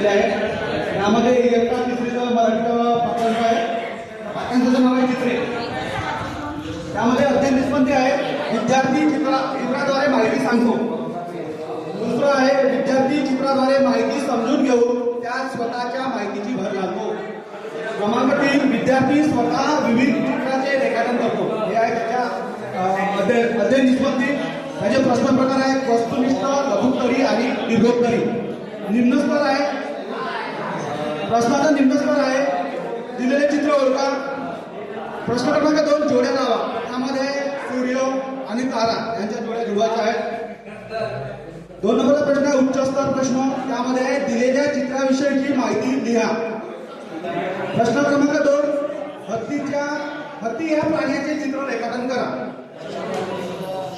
दिलेले आहे. यामध्ये इयत्ता तिसरीचं मराठीचं प्रकल्प आहे. वाक्यांचं नाव आहे चित्रे. त्यामध्ये अध्ययन निष्पत्ती आहे विद्यार्थी चित्राद्वारे माहिती सांगतो. दुसरं आहे विद्यार्थी चित्राद्वारे माहिती समजून घेऊन त्या स्वतःच्या माहितीची भर घालतो. क्रमांक 3 विद्यार्थी स्वतः विविध चित्राचे रेखाटन करतो. हे आहे त्याच्या अध्ययन निष्पत्ती. त्याचे प्रश्न प्रकार आहेत वस्तुनिष्ठ, लघुत्तरी आणि दीर्घोत्तरी. निम्नस्तर आहे. प्रश्नाचा निम्नस्तर आहे दिलेले चित्र ओळखा. प्रश्न क्रमांक 2 जोड्या लावा. त्यामध्ये सूर्य आणि तारा यांच्या जोड्या जुळवायच्या आहेत. 2 नंबरचा प्रश्न आहे उच्च स्तर प्रश्न. त्यामध्ये दिलेल्या चित्राविषयीची माहिती लिहा. प्रश्न क्रमांक 2 हत्ती या प्राण्याचे चित्र रेखाटन करा.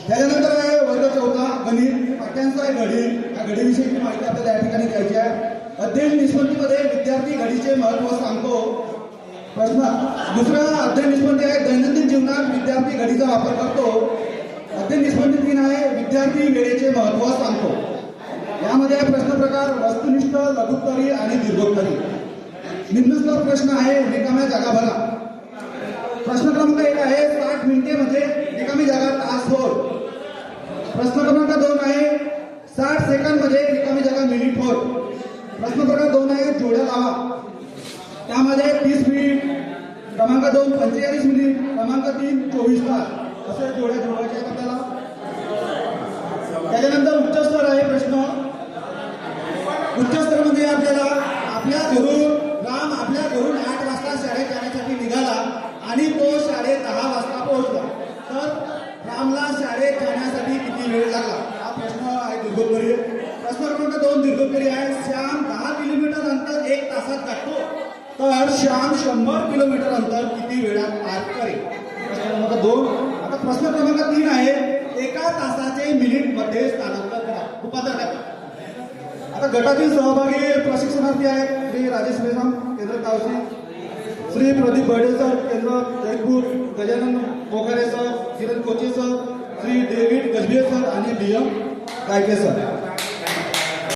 त्याच्यानंतर आहे वर्ग 4 गणित. वाक्यांचा आहे घडी. या घडीविषयीची माहिती आपल्याला या ठिकाणी द्यायची आहे. अध्ययन निष्पत्तीमध्ये विद्यार्थी घडीचे महत्त्व सांगतो. प्रश्न दुसरा अध्ययन निष्पत्ती आहे दैनंदिन जीवनात विद्यार्थी घडीचा वापर करतो. अध्ययन निष्पत्ती 3 आहे विद्यार्थी वेळेचे महत्त्व सांगतो. यामध्ये प्रश्न प्रकार वस्तुनिष्ठ, लघुत्तरी आणि दीर्घोत्तरी. निम्नस्तर प्रश्न आहे रिकाम्या जागा भरा. प्रश्न क्रमांक 1 आहे 60 मिनिटे म्हणजे रिकामी जागा तास होय. प्रश्न क्रमांक 2 आहे 60 सेकंद म्हणजे रिकामी जागा मिनिट होय. प्रश्न क्रमांक 2 आहे जोड्या लावा. त्यामध्ये 30 मिनिट, क्रमांक 2 45 मिनिट, क्रमांक 3 24 तास असे जोड्या जोडायचे आहेत आपल्याला. त्याच्यानंतर उच्च स्तर आहे प्रश्न. उच्च स्तर म्हणजे आपल्याला आपल्या घरून 8 वाजता शाळेत जाण्यासाठी निघाला आणि तो शाळेत 10 वाजता पोहोचला तर रामला शाळेत जाण्यासाठी किती वेळ लागला. हा प्रश्न आहे दीर्घोत्तरी. प्रश्न क्रमांक 2 दीर्घोत्तरी आहे श्याम 10 किलोमीटर अंतर 1 तासात गाठतो तर श्याम 100 किलोमीटर अंतर किती वेळात पार करेल. प्रश्न क्रमांक 2. आता प्रश्न क्रमांक 3 आहे 1 तासाचे मिनिट मध्ये स्थानांतर करा. रूपांतर करा. आता गटातील सहभागी प्रशिक्षणार्थी आहेत श्री राजेश बेसाम केंद्र तावशी, श्री प्रदीप बर्डे सर केंद्र जयपूर, गजानन मोखारे सर, किरण कोचे सर, श्री डेव्हिड गजबे सर आणि DM गायके सर.